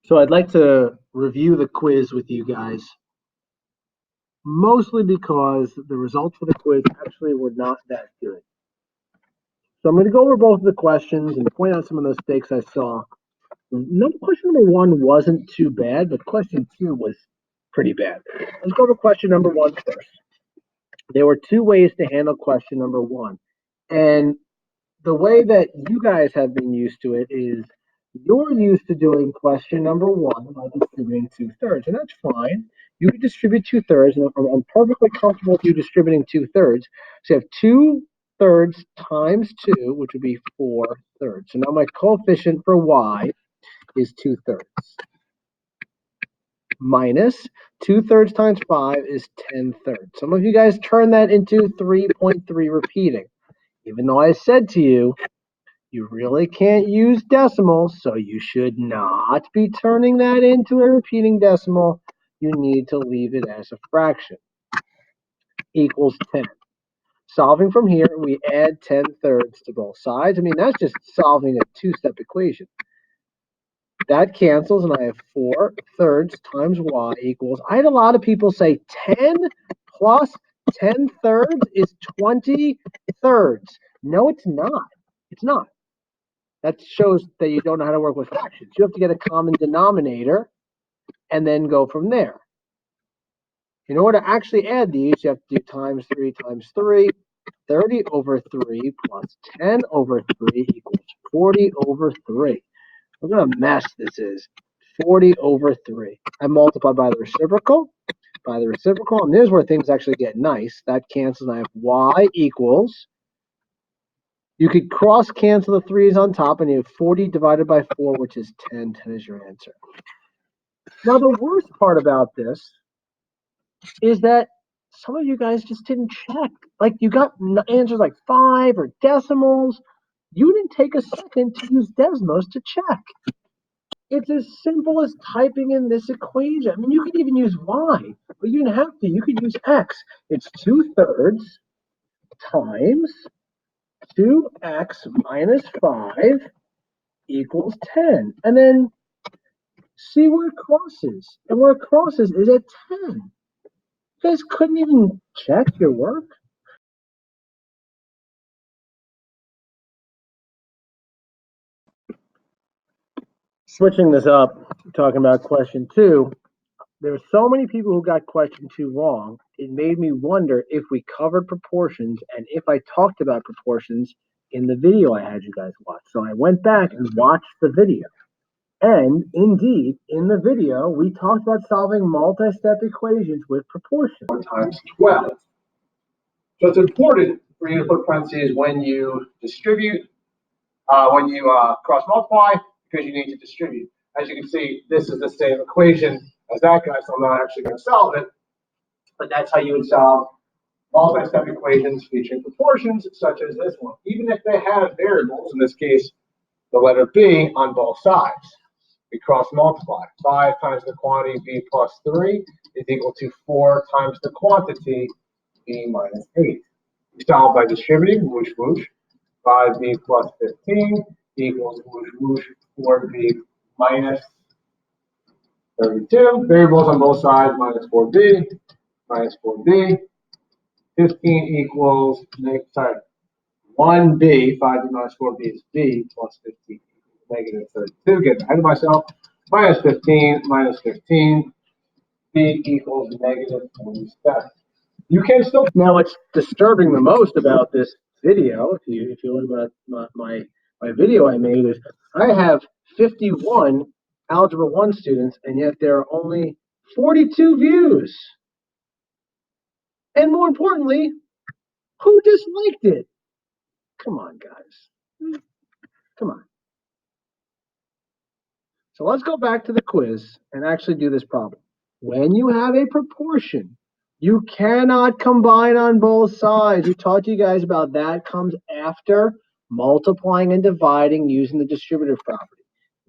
So I'd like to review the quiz with you guys, mostly because the results for the quiz actually were not that good. So I'm going to go over both of the questions and point out some of the mistakes I saw. Question number one wasn't too bad, but question two was pretty bad. Let's go over question number one first. There were two ways to handle question number one. And the way that you guys have been used to it is you're used to doing question number one by distributing 2/3, and that's fine. You can distribute 2/3, and I'm perfectly comfortable with you distributing 2/3. So you have 2/3 times 2, which would be 4/3. So now my coefficient for y is 2/3. Minus 2/3 times 5 is 10/3. Some of you guys turn that into 3.3 repeating. Even though I said to you, you really can't use decimals, so you should not be turning that into a repeating decimal. You need to leave it as a fraction. Equals 10. Solving from here, we add 10/3 to both sides. I mean, that's just solving a two-step equation. That cancels, and I have 4/3 times y equals, I had a lot of people say 10 plus 10/3 is 20/3. No, it's not. It's not. That shows that you don't know how to work with fractions. You have to get a common denominator and then go from there. In order to actually add these, you have to do times 3 times 3. 30 over 3 plus 10 over 3 equals 40 over 3. Look what a mess this is. 40 over 3. I multiply by the reciprocal, and there's where things actually get nice. That cancels, and I have y equals, you could cross cancel the 3's on top, and you have 40 divided by 4, which is 10. 10 is your answer. Now, the worst part about this is that some of you guys just didn't check. Like, you got answers like 5 or decimals. You didn't take a second to use Desmos to check. It's as simple as typing in this equation. I mean, you could even use y, but you didn't have to. You could use x. It's 2/3 times 2x minus 5 equals 10. And then see where it crosses. And where it crosses is at 10. You guys couldn't even check your work. Switching this up, talking about question two, there were so many people who got question two wrong, it made me wonder if we covered proportions and if I talked about proportions in the video I had you guys watch. So I went back and watched the video. And indeed, in the video, we talked about solving multi-step equations with proportions. 1 times 12. So it's important for you to put parentheses when you distribute, when you cross multiply, because you need to distribute. As you can see, this is the same equation as that guy, so I'm not actually going to solve it, but that's how you would solve multi-step equations featuring proportions, such as this one, even if they have variables, in this case, the letter b, on both sides. We cross multiply. 5 times the quantity b plus 3 is equal to 4 times the quantity b minus 8. We solve by distributing, whoosh, whoosh. 5b plus 15 equals whoosh, whoosh, 4b minus 32. Variables on both sides, minus 4b, minus 4b. 15 equals, 1b, 5b minus 4b is b plus 15. Negative 32, get ahead of myself, minus 15, minus 15, b equals negative 27. You can still. Now, what's disturbing the most about this video, if you look at my video I made, is I have 51 Algebra 1 students, and yet there are only 42 views. And more importantly, who disliked it? Come on, guys. Come on. So let's go back to the quiz and actually do this problem. When you have a proportion, you cannot combine on both sides. We talked to you guys about that comes after multiplying and dividing using the distributive property.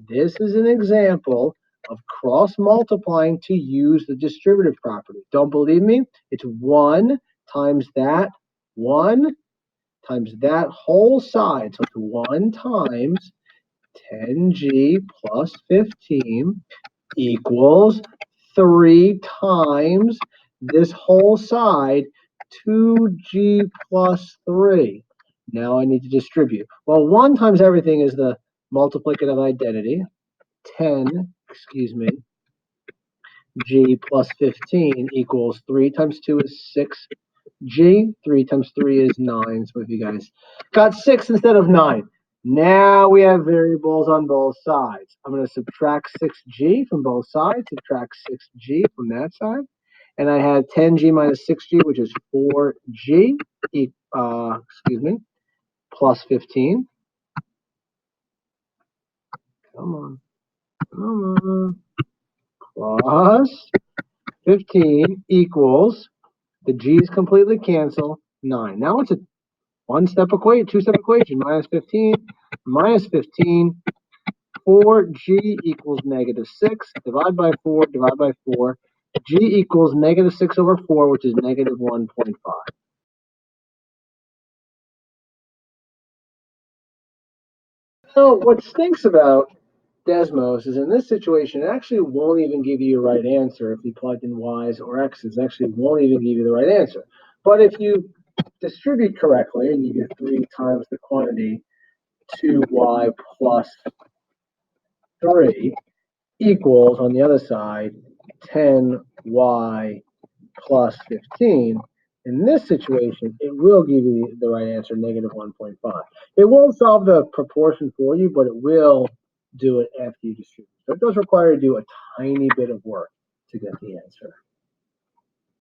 This is an example of cross-multiplying to use the distributive property. Don't believe me? It's 1 times that, 1 times that whole side. So it's 1 times 10g plus 15 equals 3 times this whole side, 2g plus 3. Now I need to distribute. Well, 1 times everything is the multiplicative identity. 10, g plus 15 equals 3 times 2 is 6g. 3 times 3 is 9. So if you guys got 6 instead of 9. Now we have variables on both sides. I'm going to subtract 6g from both sides, subtract 6g from that side. And I had 10g minus 6g, which is 4g, plus 15. Come on. Plus 15 equals, the g's completely cancel, 9. Now it's a two-step equation, minus 15, 4g equals negative 6, divide by 4, g equals negative 6 over 4, which is negative 1.5. So what stinks about Desmos is in this situation, it actually won't even give you a right answer if you plugged in y's or x's. It actually won't even give you the right answer. But if you distribute correctly and you get 3 times the quantity, 2y plus 3 equals, on the other side, 10y plus 15. In this situation, it will give you the right answer, negative 1.5. It won't solve the proportion for you, but it will do it after you distribute. So it does require you to do a tiny bit of work to get the answer.